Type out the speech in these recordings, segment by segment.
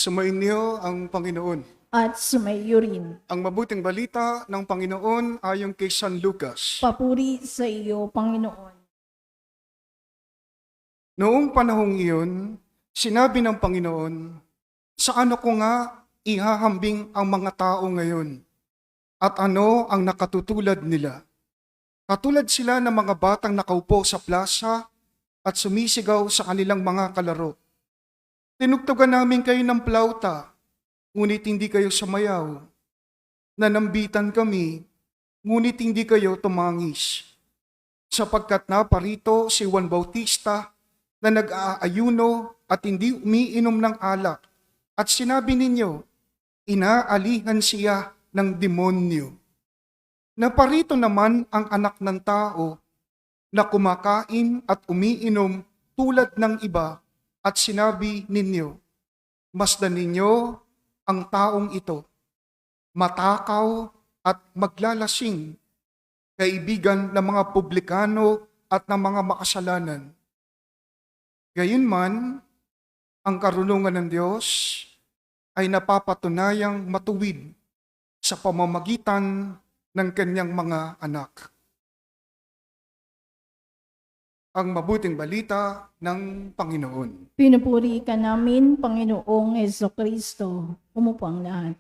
Sumainyo ang Panginoon. at sumayo rin. Ang mabuting balita ng Panginoon ayon kay San Lucas. Papuri sa iyo, Panginoon. Noong panahong iyon, sinabi ng Panginoon, "Saan ko nga ihahambing ang mga tao ngayon? At ano ang nakatutulad nila? Katulad sila ng mga batang nakaupo sa plaza at sumisigaw sa kanilang mga kalaro. Tinugtugan namin kayo ng plauta, ngunit hindi kayo sumayaw. Nanambitan kami, ngunit hindi kayo tumangis. Sapagkat naparito si Juan Bautista na nag-aayuno at hindi umiinom ng alak. At sinabi ninyo, inaalihan siya ng demonyo. Naparito naman ang anak ng tao na kumakain at umiinom tulad ng iba at sinabi ninyo, masdan ninyo ang taong ito, matakaw at maglalasing, kaibigan ng mga publikano at ng mga makasalanan. Gayunman, ang karunungan ng Diyos ay napapatunayang matuwid sa pamamagitan ng kanyang mga anak. Ang mabuting balita ng Panginoon. Pinupuri ka namin, Panginoong Hesukristo. Umupo ang lahat.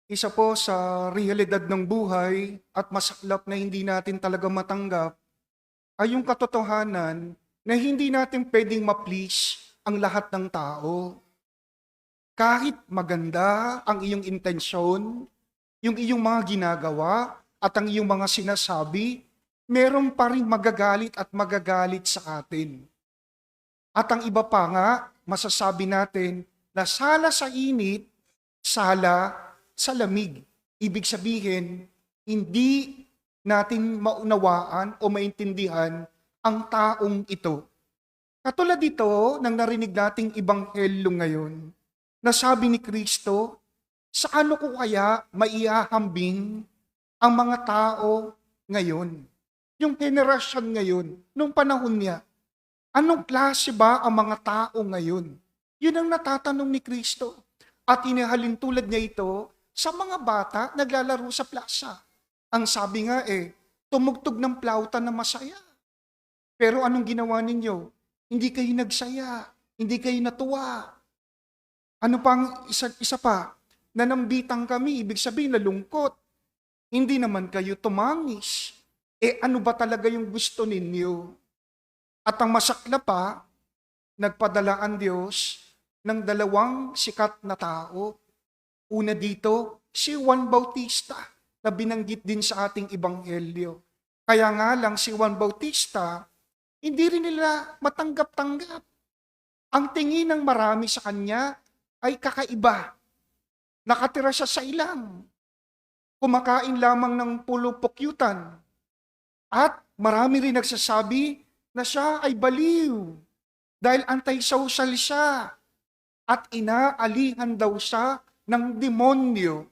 Isa po sa realidad ng buhay at masaklap na hindi natin talaga matanggap ay yung katotohanan na hindi natin pwedeng ma-please ang lahat ng tao. Kahit maganda ang iyong intensyon, yung iyong mga ginagawa at ang iyong mga sinasabi, meron pa rin magagalit at magagalit sa atin. At ang iba pa nga, masasabi natin na sala sa init, sala sa lamig. Ibig sabihin, hindi natin maunawaan o maintindihan ang taong ito. Katulad dito nang narinig nating ibanghelyo ngayon, na sabi ni Kristo, sa ano ko kaya maihahambing ang mga tao ngayon? Yung henerasyon ngayon, nung panahon niya, anong klase ba ang mga tao ngayon? Yun ang natatanong ni Kristo. At inihalin tulad niya ito sa mga bata naglalaro sa plaza. Ang sabi nga tumugtog ng plauta na masaya. Pero anong ginawa ninyo? Hindi kayo nagsaya, hindi kayo natuwa. Ano pang isa pa? Nanambitan kami, ibig sabihin nalungkot. Hindi naman kayo tumangis. Ano ba talaga yung gusto ninyo? At ang masakla pa, nagpadala ang Diyos ng dalawang sikat na tao. Una dito, si Juan Bautista na binanggit din sa ating ebanghelyo. Kaya nga lang si Juan Bautista, hindi rin nila matanggap-tanggap. Ang tingin ng marami sa kanya ay kakaiba. Nakatira siya sa ilang. Kumakain lamang ng pulo-pukyutan. At marami rin nagsasabi na siya ay baliw dahil anti-social siya at inaalihan daw siya ng demonyo.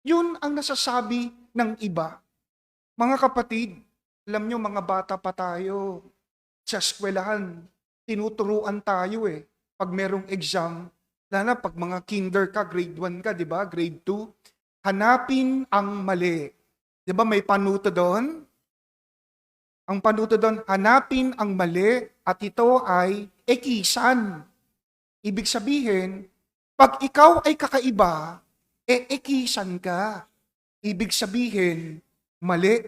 Yun ang nasasabi ng iba. Mga kapatid, alam nyo mga bata pa tayo, sa eskwelahan, tinuturuan tayo pag merong exam, lalo pag mga kinder ka, grade 1 ka, di ba? Grade 2, hanapin ang mali. Di ba may panuto doon? Ang panuto doon, hanapin ang mali at ito ay ekisan. Ibig sabihin, pag ikaw ay kakaiba, ekisan ka. Ibig sabihin, mali.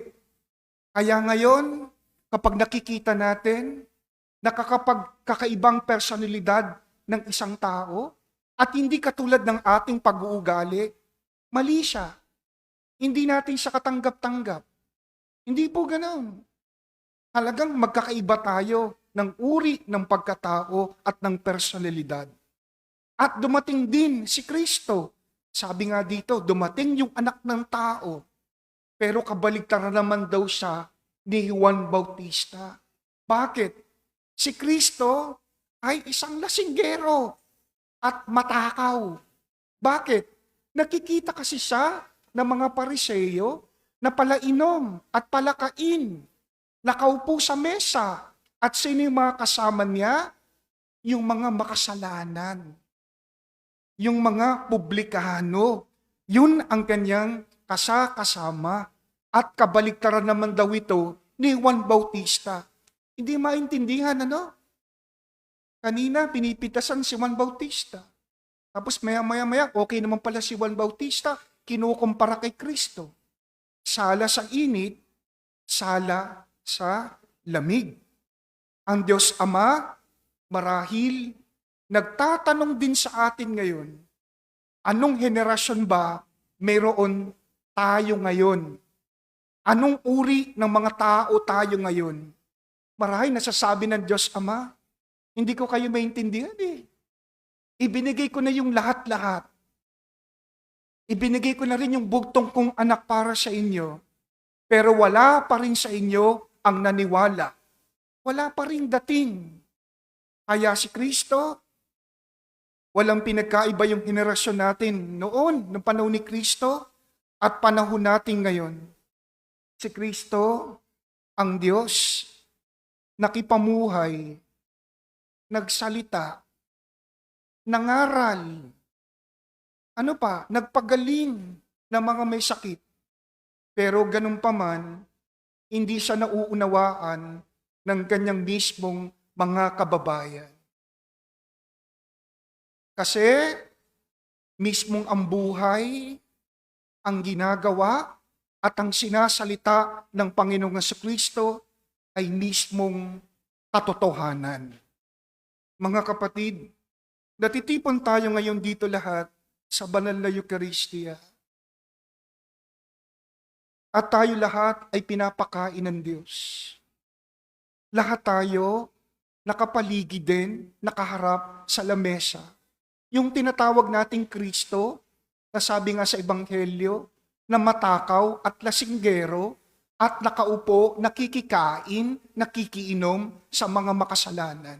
Kaya ngayon, kapag nakikita natin, nakakapagkakaibang personalidad ng isang tao at hindi katulad ng ating pag-uugali, mali siya. Hindi natin siya katanggap-tanggap. Hindi po ganoon. Halagang magkakaiba tayo ng uri ng pagkatao at ng personalidad. At dumating din si Kristo. Sabi nga dito, dumating yung anak ng tao. Pero kabaligtaran naman daw siya ni Juan Bautista. Bakit? Si Kristo ay isang lasinggero at matakaw. Bakit? Nakikita kasi siya ng mga Pariseo na palainom at palakain. Nakaupo sa mesa at sino yung mga kasama niya? yung mga makasalanan, yung mga publikano. Yun ang kanyang kasama at kabaliktaran naman daw ito ni Juan Bautista. Hindi maintindihan, ano? Kanina, pinipitasan si Juan Bautista. Tapos maya, okay naman pala si Juan Bautista, kinukumpara kay Kristo. Sala sa init, sala sa lamig. Ang Diyos Ama, marahil, nagtatanong din sa atin ngayon, anong henerasyon ba mayroon tayo ngayon? Anong uri ng mga tao tayo ngayon? Marahil nasasabi ng Diyos Ama, hindi ko kayo maintindihan eh. Ibinigay ko na yung lahat-lahat. Ibinigay ko na rin yung bugtong kong anak para sa inyo. Pero wala pa rin sa inyo ang naniwala. Wala pa rin dating. Kaya si Kristo, walang pinagkaiba yung henerasyon natin noon, ng panahon ni Kristo, at panahon natin ngayon. Si Kristo, ang Diyos, nakipamuhay, nagsalita, nangaral, nagpagaling ng mga may sakit. Pero ganun pa man, hindi siya nauunawaan ng kanyang mismong mga kababayan. Kasi mismong ang buhay, ang ginagawa, at ang sinasalita ng Panginoong Jesucristo ay mismong katotohanan. Mga kapatid, natitipon tayo ngayon dito lahat sa banal na Eucharistia. At tayo lahat ay pinapakain ng Diyos. Lahat tayo nakapaligid din, nakaharap sa lamesa. Yung tinatawag nating Kristo, na sabi nga sa Ebanghelyo, na matakaw at lasinggero at nakaupo, nakikikain, nakikiinom sa mga makasalanan.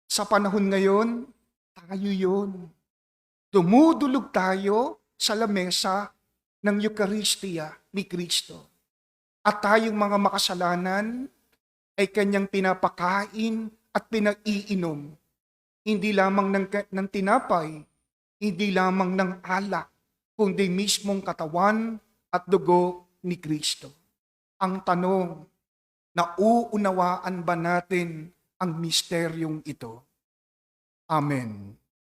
Sa panahon ngayon, tayo yun. Dumudulog tayo sa lamesa ng Eucharistia ni Kristo. At tayong mga makasalanan ay kanyang pinapakain at pinag-iinom. Hindi lamang ng tinapay, hindi lamang ng alak, kundi mismong katawan at dugo ni Kristo. Ang tanong, nauunawaan ba natin ang misteryong ito? Amen.